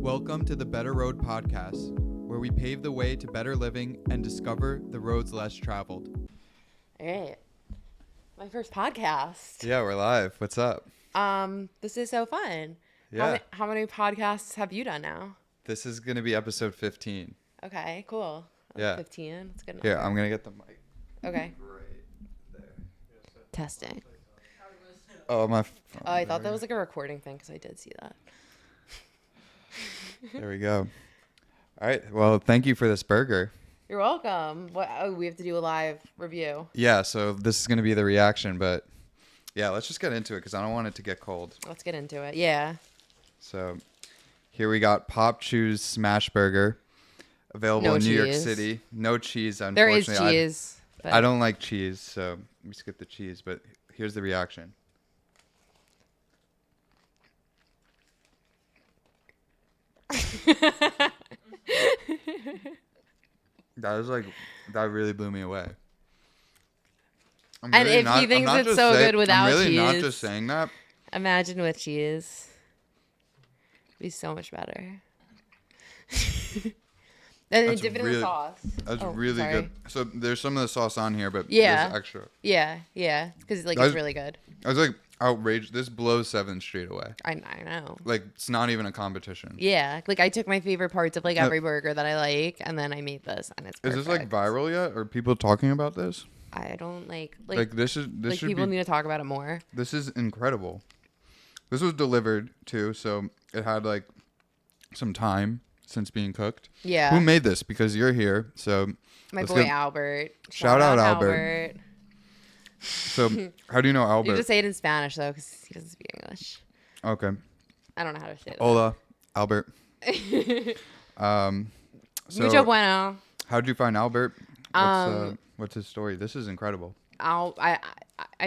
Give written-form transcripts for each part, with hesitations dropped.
Welcome to the Better Road Podcast, where we pave the way to better living and discover the roads less traveled. All right. My first podcast. Yeah, we're live. What's up? This is so fun. Yeah. How many podcasts have you done now? This is going to be episode 15. Okay, cool. Yeah. 15. That's good enough. Here, I'm going to get the mic. Okay. Right there. Testing. Oh, my phone. Oh, I thought that was like a recording thing because I did see that. There we go. All right. Well, thank you for this burger. You're welcome. What? Oh, we have to do a live review. Yeah, so this is going to be the reaction, but yeah, let's just get into it because I don't want it to get cold. Let's get into it. Yeah. So here we got Popchew's Smash Burger, available in New York City. No cheese, unfortunately. There is cheese. I don't like cheese, so we skip the cheese, but here's the reaction. That really blew me away. And if he thinks it's so good without cheese. I'm really not just saying that. Imagine with cheese. It'd be so much better. And then dip it in the sauce. That's really good. So there's some of the sauce on here, but yeah, there's extra. Yeah. Because it's really good. I was like outraged. This blows 7th Street away. I know. Like, it's not even a competition. Yeah. Like, I took my favorite parts of, like, every burger that I like, and then I made this, and it's perfect. Is this, like, viral yet? Are people talking about this? I don't, like this people need to talk about it more. This is incredible. This was delivered, too, so it had, like, some time since being cooked. Yeah. Who made this? Because you're here, so... My boy Albert. Shout out Albert. So, how do you know Albert? You just say it in Spanish, though, because he doesn't speak English. Okay. I don't know how to say that. Hola, Albert. Mucho bueno. How'd you find Albert? What's his story? This is incredible. I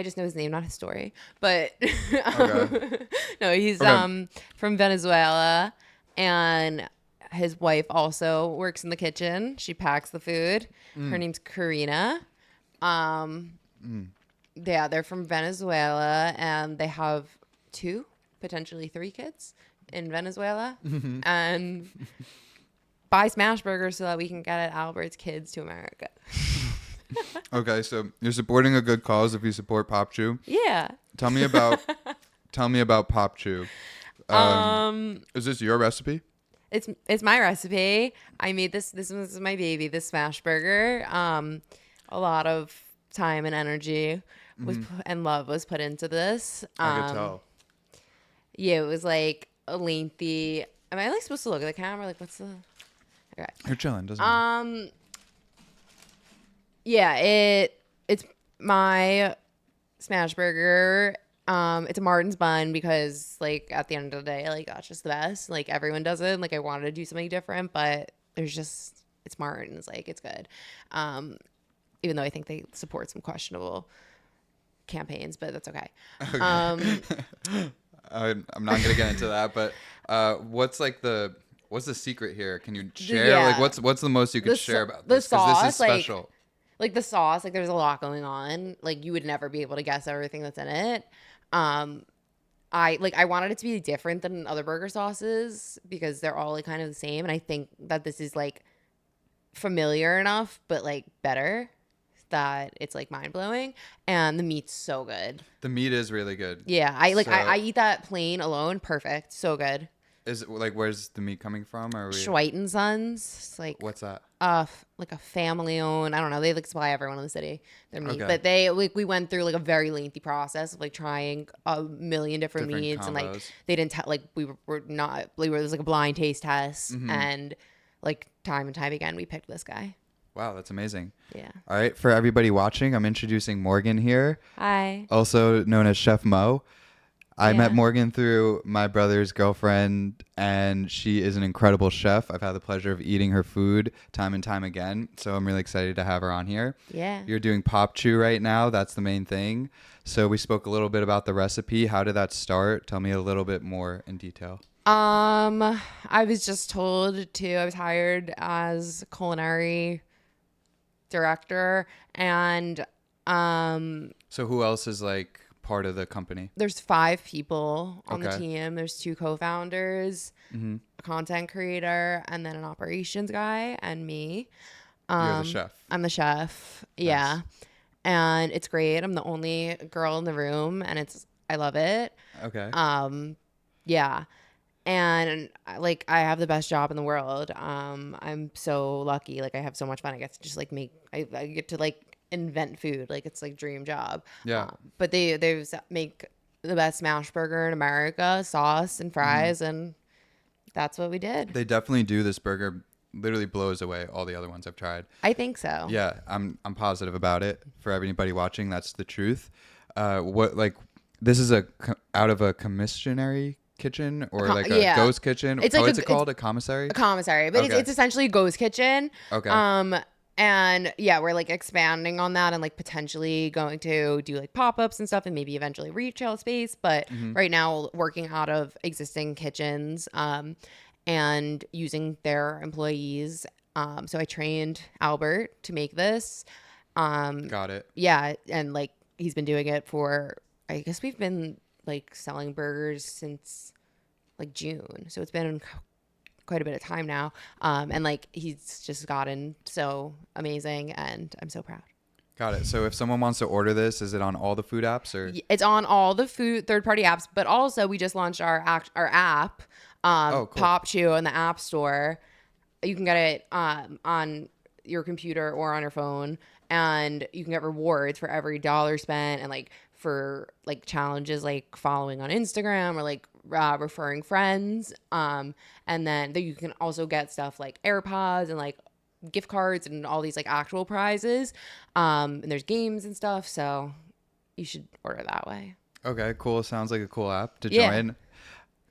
just know his name, not his story. But Okay. No, he's from Venezuela, and his wife also works in the kitchen. She packs the food. Her name's Karina. Yeah, they're from Venezuela, and they have 2, potentially 3 kids in Venezuela, and buy smash burgers so that we can get Albert's kids to America. Okay, so you're supporting a good cause if you support Popchew. Yeah. Tell me about Popchew. Is this your recipe? It's my recipe. I made this. This was my baby. This smash burger. A lot of time and energy and love was put into this. I could tell. Yeah, it was like a lengthy. Am I like supposed to look at the camera? Like, what's the? Okay. You're chilling, doesn't it? Yeah, it's my smash burger. It's a Martin's bun because, like, at the end of the day, like, that's just the best. Like, everyone does it. Like, I wanted to do something different, but it's Martin's. Like, it's good. Even though I think they support some questionable campaigns, but that's okay. I'm not gonna get into that, but what's the secret here? Can you share? Like, what's the most you could share about this? The sauce, this is special. Like the sauce, like there's a lot going on. Like, you would never be able to guess everything that's in it. I wanted it to be different than other burger sauces because they're all like kind of the same, and I think that this is like familiar enough, but like better, that it's like mind blowing. And the meat's so good. The meat is really good. Yeah, I eat that plain alone, perfect, so good. Is it like, where's the meat coming from? Schweiten Sons. It's like, what's that? Like a family owned. I don't know. They like supply everyone in the city their meat, Okay. But we went through like a very lengthy process of like trying a million different meats, combos. and like they didn't tell, like it was like a blind taste test, and like time and time again we picked this guy. Wow, that's amazing. Yeah. All right, for everybody watching, I'm introducing Morgan here. Hi. Also known as Chef Mo. I met Morgan through my brother's girlfriend, and she is an incredible chef. I've had the pleasure of eating her food time and time again, so I'm really excited to have her on here. Yeah. You're doing Popchew right now. That's the main thing. So we spoke a little bit about the recipe. How did that start? Tell me a little bit more in detail. I was just told to. I was hired as culinary director, and So who else is like part of the company? There's 5 people on the Okay. team. There's 2 co-founders, content creator, and then an operations guy, and me. You're the chef. I'm the chef. Nice. Yeah. And it's great. I'm the only girl in the room, and I love it. Okay. Yeah. And like I have the best job in the world. I'm so lucky. Like I have so much fun. I get to just like I get to like invent food. Like it's like dream job. Yeah. But they make the best smash burger in America, sauce and fries, and that's what we did. They definitely do. This burger literally blows away all the other ones I've tried. I think so. Yeah, I'm positive about it. For anybody watching, that's the truth. What like this is out of a commissary kitchen or like a yeah. ghost kitchen? It's like what's it called? A commissary? A commissary, but Okay. it's essentially a ghost kitchen. Okay. And yeah, we're like expanding on that and like potentially going to do like pop-ups and stuff and maybe eventually retail space. But right now working out of existing kitchens, and using their employees. So I trained Albert to make this. Got it. Yeah, and like he's been doing it for, I guess we've been like selling burgers since like June. So it's been quite a bit of time now. And like he's just gotten so amazing and I'm so proud. Got it. So if someone wants to order this, is it on all the food apps or? It's on all the food third-party apps, but also we just launched our app, Cool. Popchew in the App Store. You can get it on your computer or on your phone, and you can get rewards for every dollar spent, and like for like challenges like following on Instagram or like referring friends. And then you can also get stuff like AirPods and like gift cards and all these like actual prizes. And there's games and stuff, so you should order that way. Okay, cool. Sounds like a cool app to Yeah. join.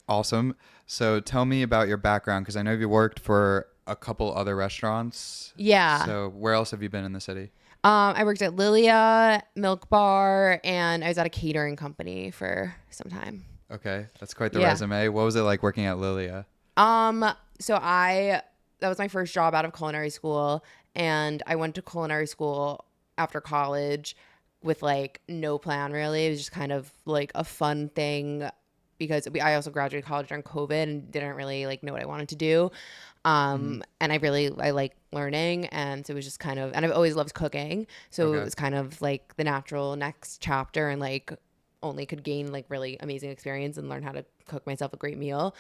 Awesome. So tell me about your background because I know you worked for a couple other restaurants. Yeah. So where else have you been in the city? I worked at Lilia, Milk Bar, and I was at a catering company for some time. Okay, that's quite the Yeah. resume. What was it like working at Lilia? So that was my first job out of culinary school, and I went to culinary school after college with like no plan really. It was just kind of like a fun thing because I also graduated college during COVID and didn't really like know what I wanted to do. And I like learning, and so it was just kind of, and I've always loved cooking, so Okay. it was kind of like the natural next chapter, and like only could gain like really amazing experience and learn how to cook myself a great meal,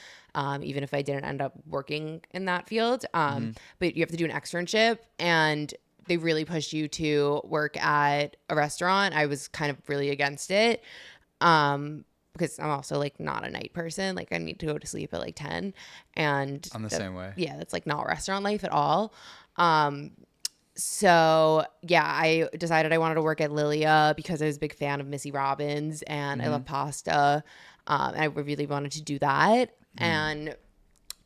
even if I didn't end up working in that field. But you have to do an externship, and they really push you to work at a restaurant. I was kind of really against it. Because I'm also like not a night person. Like I need to go to sleep at like 10, and I'm the same way. Yeah, that's like not restaurant life at all. So yeah, I decided I wanted to work at Lilia because I was a big fan of Missy Robbins and I love pasta. And I really wanted to do that. And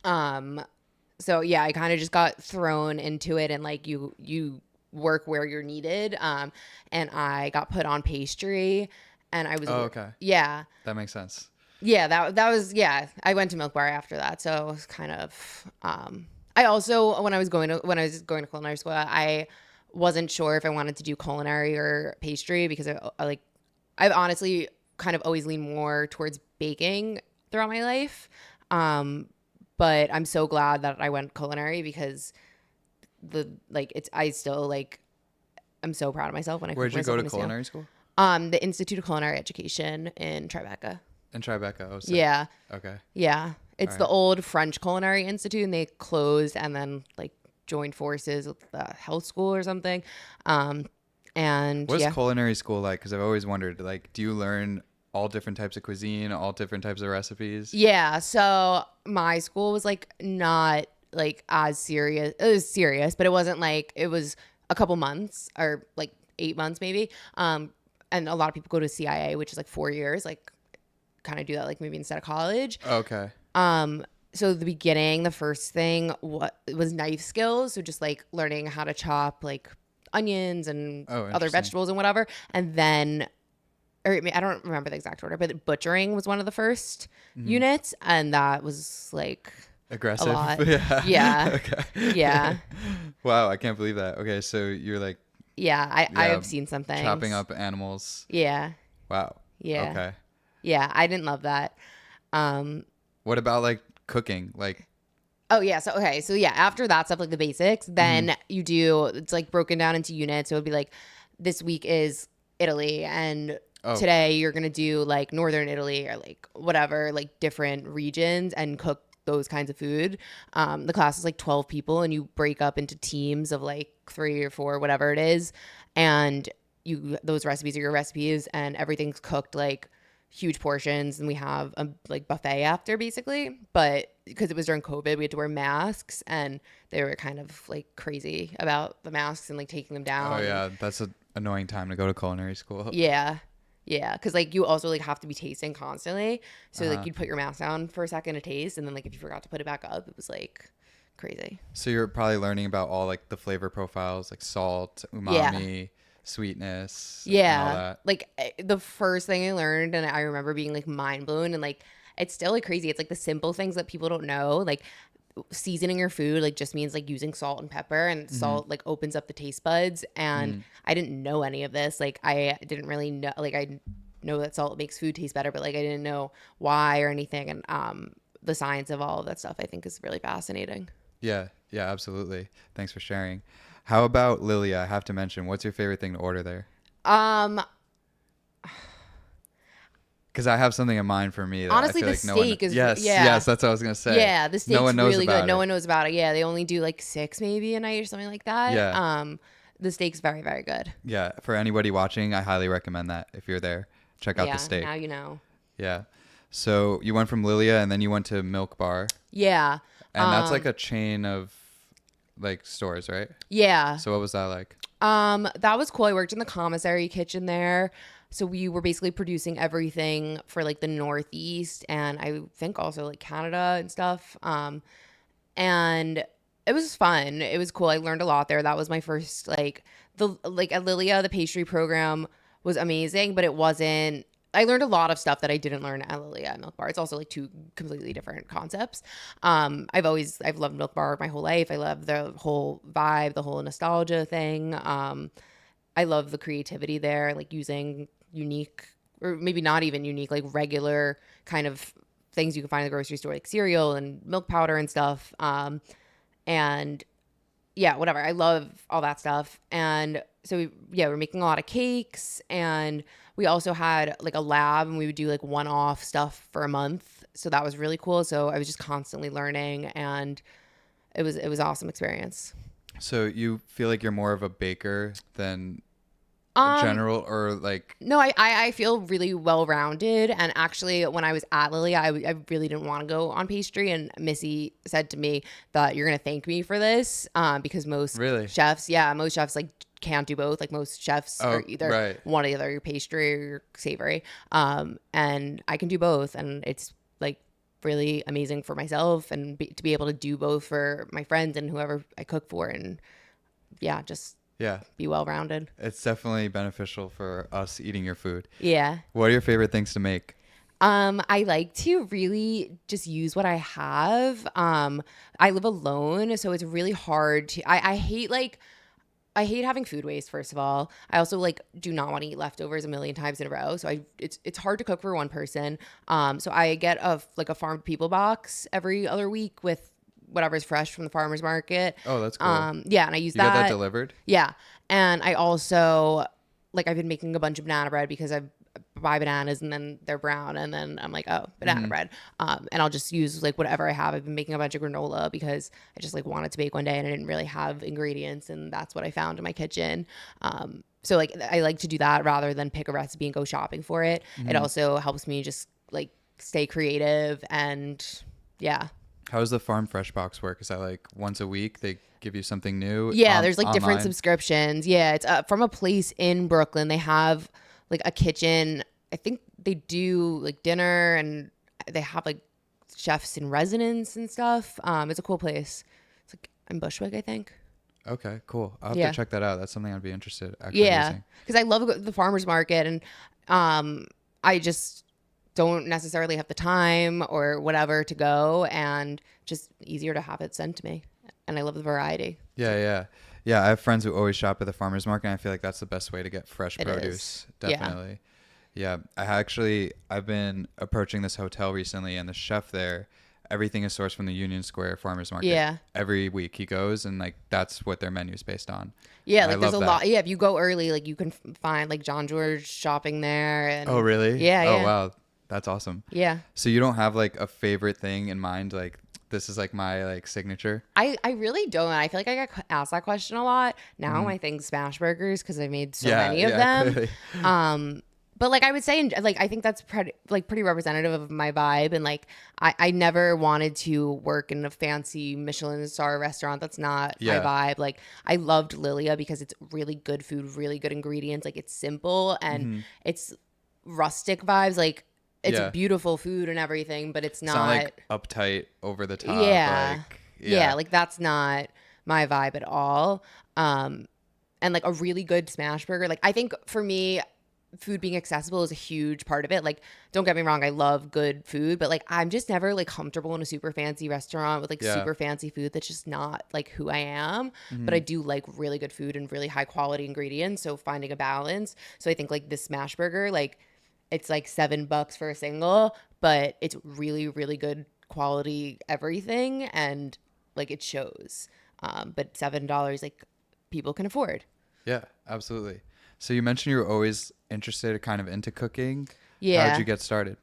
so yeah, I kind of just got thrown into it, and like you work where you're needed. And I got put on pastry. And I was, okay. Yeah. That makes sense. Yeah, that was, yeah. I went to Milk Bar after that. So it was kind of, I also, when I was going to culinary school, I wasn't sure if I wanted to do culinary or pastry because I've honestly kind of always leaned more towards baking throughout my life. But I'm so glad that I went culinary because I'm so proud of myself when I Where'd cook you go myself to a meal. culinary school? The Institute of Culinary Education in Tribeca. In Tribeca. Oh, sick. Yeah. Okay. Yeah. It's All the right. old French Culinary Institute, and they closed and then like joined forces with the health school or something. And What's yeah. culinary school like? Because I've always wondered, like, do you learn all different types of cuisine, all different types of recipes? Yeah. So my school was like not like as serious. It was serious, but it wasn't like, it was a couple months or like 8 months maybe. And a lot of people go to CIA, which is like 4 years, like kind of do that like maybe instead of college. Okay. So the beginning, the first thing was knife skills. So just like learning how to chop like onions and other interesting. vegetables and whatever. And then, or I don't remember the exact order, but butchering was one of the first units. And that was like Aggressive. a lot. Yeah. Yeah. Okay. Yeah. Wow, I can't believe that. Okay, so you're like Yeah. I Yeah, have seen some things. chopping up animals. Yeah. Wow. Yeah. Okay. Yeah. I didn't love that. What about like cooking? Like, Oh yeah, so okay, so yeah, after that stuff like the basics, Hmm. then you do it's like broken down into units. So it'd be like this week is Italy and Oh, today you're going to do like northern Italy or like whatever, like different regions and cook those kinds of food. The class is like 12 people and you break up into teams of like 3 or 4 whatever it is and you those recipes are your recipes and everything's cooked like huge portions and we have a like buffet after basically, but because it was during COVID we had to wear masks and they were kind of like crazy about the masks and like taking them oh down and yeah, that's an annoying time to go to culinary school. yeah, yeah, because like you also like have to be tasting constantly, so like Uh-huh. you'd put your mask down for a second to taste and then like if you forgot to put it back up it was like crazy. So you're probably learning about all like the flavor profiles, like salt, Yeah. umami, sweetness, and all Yeah. that. Like the first thing I learned and I remember being like mind blown and like it's still like crazy. It's like the simple things that people don't know. Like seasoning your food like just means like using salt and pepper and Hmm. salt like opens up the taste buds and Hmm. I didn't know any of this. Like I didn't really know like I know that salt makes food taste better, but like I didn't know why or anything and the science of all of that stuff I think is really fascinating. Yeah, yeah, absolutely. Thanks for sharing. How about Lilia? I have to mention, what's your favorite thing to order there? Um Because I have something in mind for me that I Honestly feel the like no one. steak is Yes, yeah. yes, that's what I was gonna say. Yeah, the No steak's one knows really good. about No it. one knows about it. Yeah, they only do like 6 maybe a night or something like that. Yeah, The steak's very, very good. yeah. For anybody watching, I highly recommend that. If you're there, check out the Yeah, now steak. you know. Yeah. So you went from Lilia and then you went to Milk Bar, Yeah. and that's like a chain of like stores, right? Yeah. So what was that like? That was cool. I worked in the commissary kitchen there. So we were basically producing everything for like the Northeast and I think also like Canada and stuff. And it was fun. It was cool. I learned a lot there. That was my first like the like at Lilia, the pastry program was amazing, but it wasn't I learned a lot of stuff that I didn't learn at Lilia at Milk Bar. It's also like two completely different concepts. I've loved Milk Bar my whole life. I love the whole vibe, the whole nostalgia thing. I love the creativity there, like using unique or maybe not even unique, like regular kind of things you can find in the grocery store, like cereal and milk powder and stuff. And yeah, whatever. I love all that stuff. And so yeah, we're making a lot of cakes and we also had like a lab and we would do like one-off stuff for a month. So that was really cool. So I was just constantly learning and it was an awesome experience. So you feel like you're more of a baker than a Um general, or like? No, I feel really well rounded. And actually, when I was at Lily, I really didn't want to go on pastry. And Missy said to me that you're going to thank me for this because Really? most chefs like can't do both. Like most chefs are Oh, either right. one or the other, your pastry or your savory. And I can do both. And it's like really amazing for myself and to be able to do both for my friends and whoever I cook for. And yeah, just Yeah. be well rounded. It's definitely beneficial for us eating your food. Yeah. What are your favorite things to make? I like to really just use what I have. I live alone, so it's really hard to I hate having food waste, first of all. I also like do not want to eat leftovers a million times in a row. So it's hard to cook for one person. So I get a farm to people box every other week with whatever's fresh from the farmer's market. Oh, that's cool. Yeah, and I use You got that that. delivered? Yeah. And I also like I've been making a bunch of banana bread because I buy bananas and then they're brown and then I'm like, oh, banana Hmm. bread. And I'll just use like whatever I have. I've been making a bunch of granola because I just like wanted to bake one day and I didn't really have ingredients and that's what I found in my kitchen. So like I like to do that rather than pick a recipe and go shopping for it. It Hmm. also helps me just like stay creative and yeah. How does the Farm Fresh box work? Is that like once a week they give you something new Yeah, there's like different online? subscriptions. Yeah, it's from a place in Brooklyn. They have like a kitchen. I think they do like dinner and they have like chefs in residence and stuff. It's a cool place. It's like in Bushwick, I think. Okay, cool. I'll have Yeah. to check that out. That's something I'd be interested actually Yeah, using. because I love the farmers market and I just don't necessarily have the time or whatever to go and just easier to have it sent to me. And I love the variety. Yeah, yeah. Yeah, I have friends who always shop at the farmers market and I feel like that's the best way to get fresh It produce. is. Yeah. Definitely. Yeah. I've been approaching this hotel recently and the chef there, everything is sourced from the Union Square Farmers Market. Yeah. Every week he goes, and like that's what their menu is based on. Yeah, And I like there's love a that. lot. Yeah, if you go early, like you can find like John George shopping there, Oh, and really? yeah, Oh, yeah, wow. That's awesome. yeah. So you don't have like a favorite thing in mind, like this is like my like signature? I really don't. I feel like I get asked that question a lot. Now Mhm. I think smash burgers because I made so Yeah, many of yeah, them. clearly. But like I would say, like I think that's pretty representative of my vibe. And like I never wanted to work in a fancy Michelin star restaurant. That's not my Yeah. vibe. Like I loved Lilia because it's really good food, really good ingredients. Like it's simple and Hmm. it's rustic vibes. Like it's Yeah. beautiful food and everything, but it's It's not not. like uptight, over the top, Yeah. like Yeah, yeah. like that's not my vibe at all. Um and like a really good smash burger. Like I think for me food being accessible is a huge part of it. Like don't get me wrong, I love good food, but like I'm just never like comfortable in a super fancy restaurant with like Yeah. super fancy food. That's just not like who I am. But Hmm. I do like really good food and really high quality ingredients, so finding a balance. So I think like this smash burger, like it's like $7 for a single, but it's really, really good quality everything, and like it shows. But $7, like people can afford. Yeah, absolutely. So you mentioned you were always interested or kind of into cooking. How did Yeah. you get started?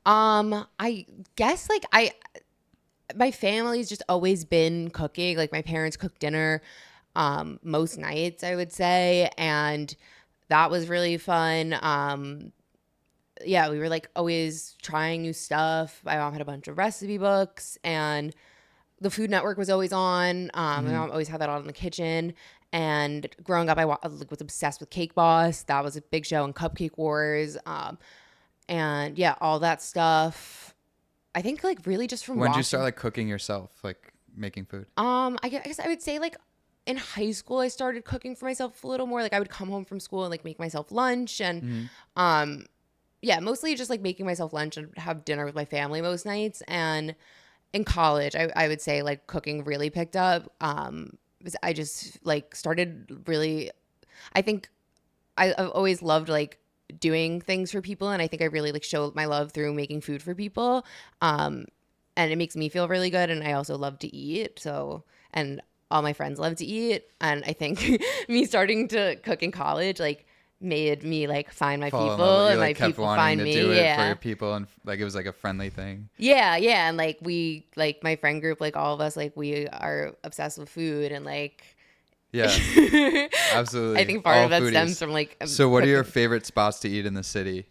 I guess like my family's just always been cooking. Like my parents cook dinner most nights, I would say, and that was really fun. Yeah, we were like always trying new stuff. My mom had a bunch of recipe books, and the Food Network was always on. My Hmm. mom always had that on in the kitchen. And growing up, like, was obsessed with Cake Boss. That was a big show, and Cupcake Wars. And yeah, all that stuff. I think like really just from When did you start watching. like cooking yourself, like making food? I guess I would say like in high school I started cooking for myself a little more. Like I would come home from school and like make myself lunch, and Hmm. um yeah, mostly just like making myself lunch and have dinner with my family most nights. And in college, I would say like cooking really picked up. Because I just like started really, I think I've always loved like doing things for people. And I think I really like show my love through making food for people. Um, and it makes me feel really good. And I also love to eat. So, and all my friends love to eat. And I think me starting to cook in college, like, made me like find my Fall in love with people you, and my like kept people wanting find to do me. it for your Yeah. people, and like it was like a friendly thing. Yeah, yeah, and like we like my friend group, like all of us, like we are obsessed with food, and like Yeah, I absolutely. think part All of that stems foodies. from like So what are your cooking. favorite spots to eat in the city?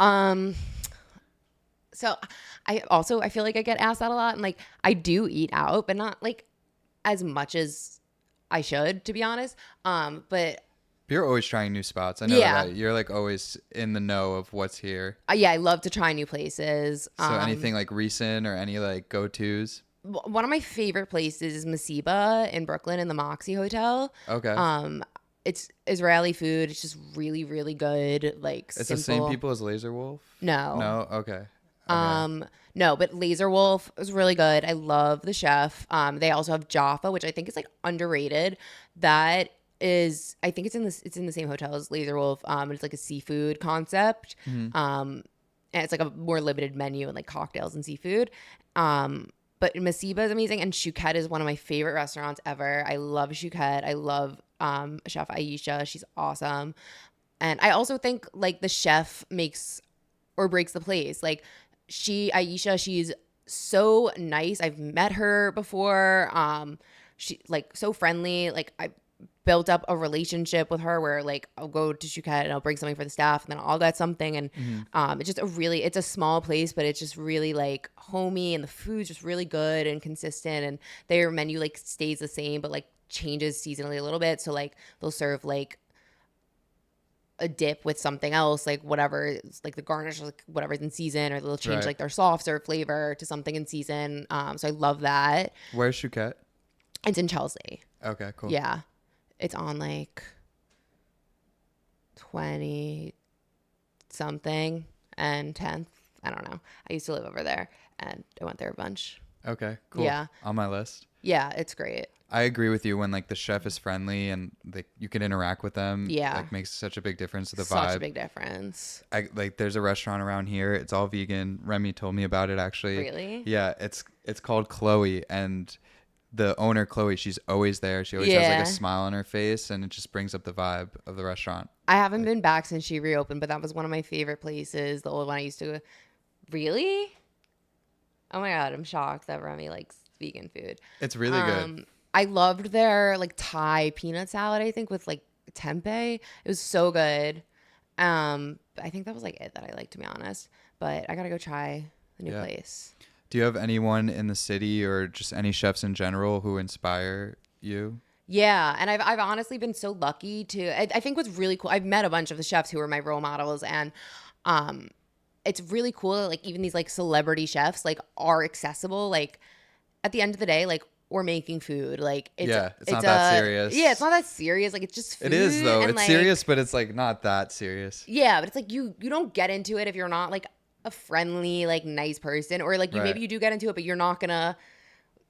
Um, so I feel like I get asked that a lot, and like I do eat out, but not like as much as I should, to be honest. But You're always trying new spots. I know yeah, that. You're like always in the know of what's here. yeah, I love to try new places. So anything like recent or any like go-tos? One of my favorite places is Masiba in Brooklyn in the Moxie Hotel. Okay. Um, it's Israeli food. It's just really, really good. Like It's the same simple. people as Laser Wolf? No. No? Okay. Okay. No, but Laser Wolf is really good. I love the chef. They also have Jaffa, which I think is like underrated. That is, I think it's in the same hotel as Laser Wolf. It's like a seafood concept. Hmm. And it's like a more limited menu and like cocktails and seafood. But Masiba is amazing, and Shuket is one of my favorite restaurants ever. I love Shuket. I love Chef Aisha. She's awesome. And I also think like the chef makes or breaks the place. Like Aisha, she's so nice. I've met her before. She like so friendly. Like I built up a relationship with her where like I'll go to Shuket and I'll bring something for the staff, and then I'll get something. And Hmm. it's just it's a small place, but it's just really like homey, and the food's just really good and consistent, and their menu like stays the same but like changes seasonally a little bit. So like they'll serve like a dip with something else, like whatever, like the garnish, like whatever's in season, or they'll change Right. like their soft serve flavor to something in season. So I love that. Where's Shuket? It's in Chelsea. Okay, cool. Yeah, it's on like 20 something and 10th. I don't know. I used to live over there, and I went there a bunch. Okay, cool. Yeah. On my list. Yeah, it's great. I agree with you when like the chef is friendly and like you can interact with them. Yeah. Like makes such a big difference to the Such a vibe. big difference. I like there's a restaurant around here. It's all vegan. Remy told me about it actually. Really? Yeah, it's called Chloe, and the owner Chloe, she's always there. She always has like a Yeah. smile on her face, and it just brings up the vibe of the restaurant. I haven't been back since she reopened, but that was one of my favorite places. The old one I used to. Really? Oh my god, I'm shocked that Remy likes vegan food. It's really good. I loved their like Thai peanut salad, I think, with like tempeh. It was so good. I think that was like it that I liked, to be honest. But I gotta go try the new Yeah. place. Do you have anyone in the city or just any chefs in general who inspire you? Yeah, and I've honestly been so lucky to. I think what's really cool. I've met a bunch of the chefs who are my role models, and it's really cool that like even these like celebrity chefs like are accessible. Like at the end of the day, like we're making food. Like it's It's not that serious. Yeah, it's not that serious. Like it's just food. It is though. and, It's like, serious, but it's like not that serious. Yeah, but it's like you don't get into it if you're not like a friendly, like nice person, or like you Right. maybe you do get into it, but you're not gonna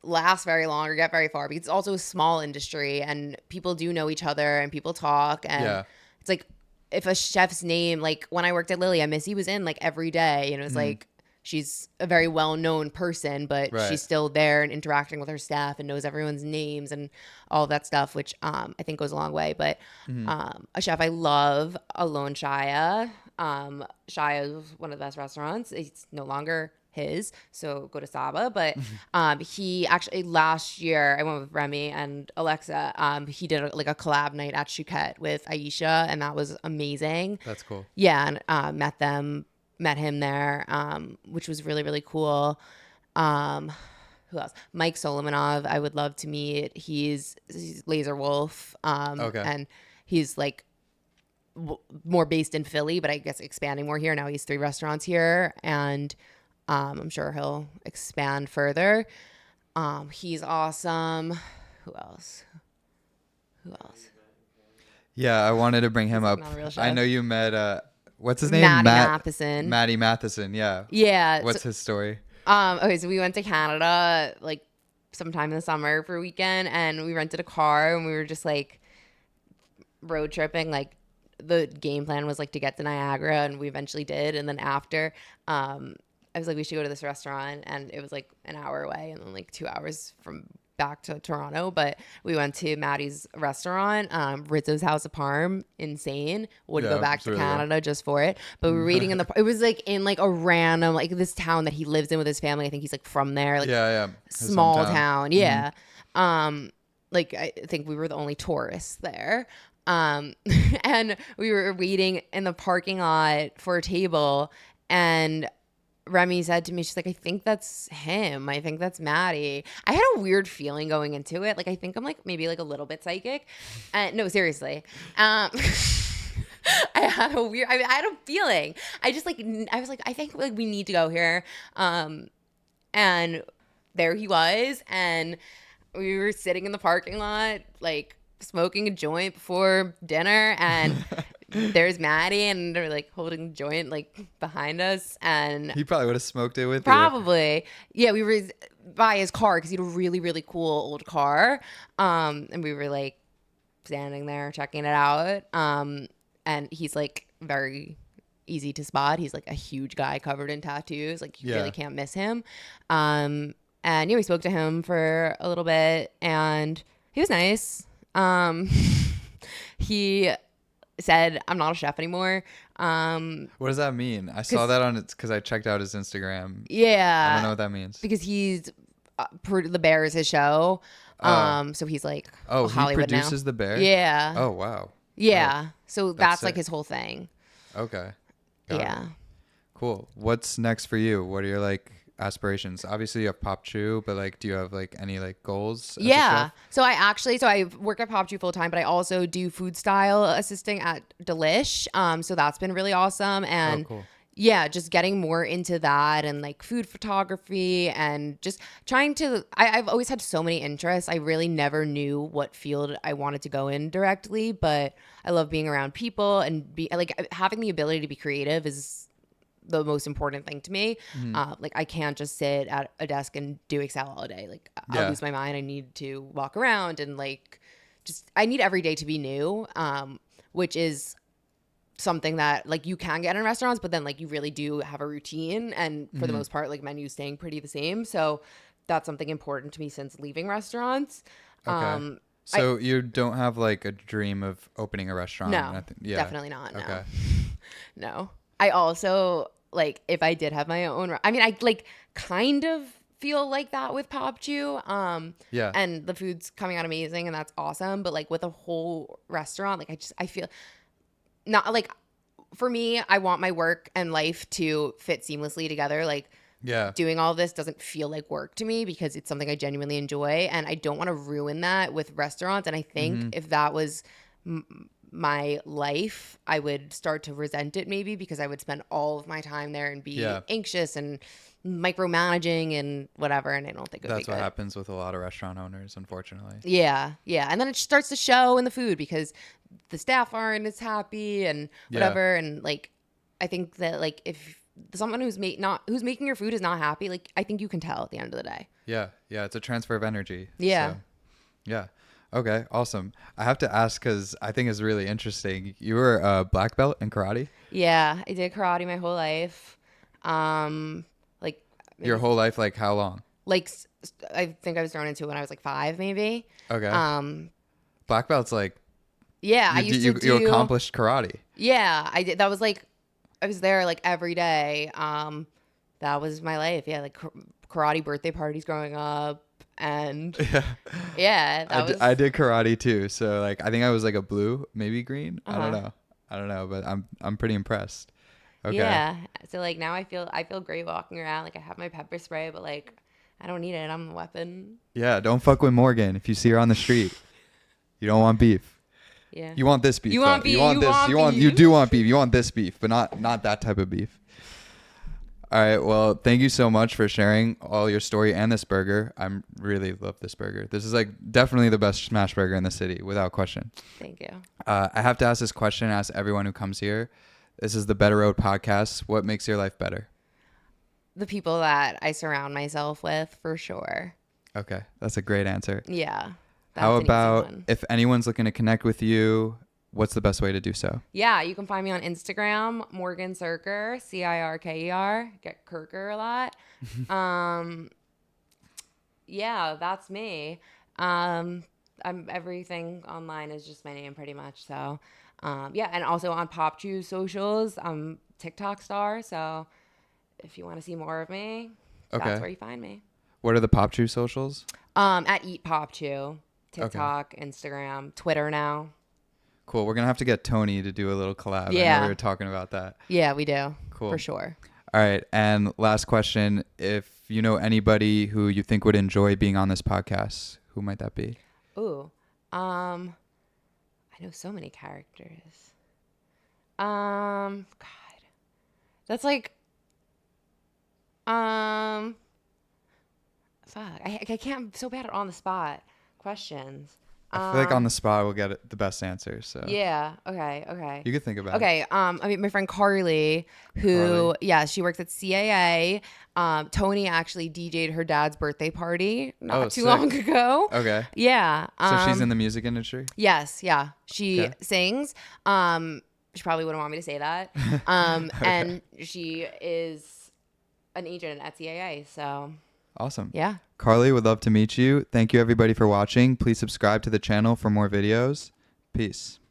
last very long or get very far because it's also a small industry and people do know each other and people talk and Yeah. it's like if a chef's name, like when I worked at Lilia, Missy was in like every day and it was like she's a very well-known person, but Right. she's still there and interacting with her staff and knows everyone's names and all of that stuff, which I think goes a long way. But a chef I love, Alon Shaya. Shaya is one of the best restaurants. It's no longer his, so go to Saba. But he actually last year I went with Remy and Alexa. He did like a collab night at Chouquette with Aisha, and that was amazing. That's cool. Yeah, and met him there, which was really, really cool. Who else? Mike Solomonov, I would love to meet. He's Laser Wolf, Okay. and he's like more based in Philly, but I guess expanding more here. Now he's 3 restaurants here, and I'm sure he'll expand further. He's awesome. Who else? Yeah, I wanted to bring him up. not a real I chef. know you met what's his name? Matty Matheson. Matty Matheson, yeah. Yeah. What's his story? Okay, so we went to Canada like sometime in the summer for a weekend, and we rented a car, and we were just like road tripping. Like the game plan was like to get to Niagara, and we eventually did. And then after, I was like, we should go to this restaurant, and it was like an hour away, and then like 2 hours from back to Toronto. But we went to Maddie's restaurant, Rizzo's House of Parm. Insane. Would Yeah, go back it's to really good. Canada just for it. But we were eating in the. It was like in like a random like this town that he lives in with his family. I think he's like from there. Like Yeah. His small hometown. town. Yeah. Like I think we were the only tourists there. And we were waiting in the parking lot for a table, and Remy said to me, she's like, I think that's him. I think that's Maddie. I had a weird feeling going into it. Like, I think I'm like maybe like a little bit psychic. No, seriously. I had a feeling. I was like, I think like we need to go here. And there he was. And we were sitting in the parking lot, like smoking a joint before dinner. And there's Maddie, and they're like holding the joint like behind us, and He probably would have smoked it with you. probably yeah, we were by his car because he had a really, really cool old car, and we were like standing there checking it out, and he's like very easy to spot. He's like a huge guy covered in tattoos, like you Yeah. really can't miss him. And yeah, we spoke to him for a little bit, and he was nice. He said, I'm not a chef anymore. What does that mean? I saw that on it because I checked out his Instagram. Yeah. I don't know what that means. Because he's The Bear is his show. So he's like Oh, he Hollywood now. produces The Bear? Yeah. Oh, wow. Yeah. So that's like sick. his whole thing. Okay. Got it. Yeah. Cool. What's next for you? What are your like aspirations? Obviously you have Popchew, but like do you have like any like goals as a Yeah. chef? So I work at Popchew full time, but I also do food style assisting at Delish. So that's been really awesome. And cool. yeah, just getting more into that and like food photography and just trying to, I've always had so many interests. I really never knew what field I wanted to go in directly, but I love being around people and be like having the ability to be creative is the most important thing to me. Like I can't just sit at a desk and do Excel all day. Like I'll lose my mind. I need to walk around and like just I need every day to be new, which is something that like you can get in restaurants, but then like you really do have a routine, and for the most part like menus staying pretty the same. So that's something important to me since leaving restaurants. Okay. So you don't have like a dream of opening a restaurant? No, definitely not. No. Okay. No. I also like if I did have my own. I mean, I like kind of feel like that with Popchew. Yeah. And the food's coming out amazing, and that's awesome. But like with a whole restaurant, like I feel not like for me, I want my work and life to fit seamlessly together. Like doing all this doesn't feel like work to me because it's something I genuinely enjoy, and I don't want to ruin that with restaurants. And I think if that was my life, I would start to resent it maybe because I would spend all of my time there and be anxious and micromanaging and whatever. And I don't think that's what happens with a lot of restaurant owners, unfortunately. Yeah. And then it starts to show in the food because the staff aren't as happy and whatever. And like, I think that like if someone who's making your food is not happy, like I think you can tell at the end of the day. Yeah. It's a transfer of energy. Yeah. So, yeah. Okay. Awesome. I have to ask because I think it's really interesting. You were a black belt in karate? Yeah, I did karate my whole life. Like your whole life, like how long? Like I think I was thrown into it when I was like 5, maybe. Okay. Black belt's like. Yeah, I used to do. You accomplished karate. Yeah, I did. That was like, I was there like every day. That was my life. Yeah, like karate birthday parties growing up, and I did karate too. So like, I think I was like a blue, maybe green. I don't know, but I'm pretty impressed. Okay. Yeah. So like now I feel great walking around. Like I have my pepper spray, but like I don't need it. I'm a weapon. Yeah. Don't fuck with Morgan if you see her on the street. You don't want beef. Yeah. You want this beef. You want beef. You want beef. You do want beef. You want this beef, but not that type of beef. All right. Well, thank you so much for sharing all your story and this burger. I really love this burger. This is like definitely the best smash burger in the city, without question. Thank you. I have to ask this question. Ask everyone who comes here. This is the Better Road podcast. What makes your life better? The people that I surround myself with, for sure. Okay, that's a great answer. Yeah. How about if anyone's looking to connect with you, what's the best way to do so? Yeah, you can find me on Instagram, Morgan Cirker, Cirker. Get Kirker a lot. Yeah, that's me. Everything online is just my name pretty much. So, yeah, and also on Popchew socials, I'm TikTok star. So, if you want to see more of me, that's where you find me. What are the Popchew socials? At Eat Popchew. TikTok, Instagram, Twitter now. Cool. We're going to have to get Tony to do a little collab. I know we were talking about that. Yeah, we do. Cool. For sure. All right. And last question. If you know anybody who you think would enjoy being on this podcast, who might that be? Ooh. I know so many characters. God. That's like, fuck. I can't, I'm so bad at on the spot questions. I feel like on the spot we'll get the best answers. So yeah. Okay. You could think about it. Okay. I mean, my friend Carly, who she works at CAA. Tony actually DJ'd her dad's birthday party not too long ago. Okay. Yeah. So she's in the music industry? Yes. Yeah. She sings. She probably wouldn't want me to say that. And she is an agent at CAA. So. Awesome. Yeah. Carly, would love to meet you. Thank you everybody for watching. Please subscribe to the channel for more videos. Peace.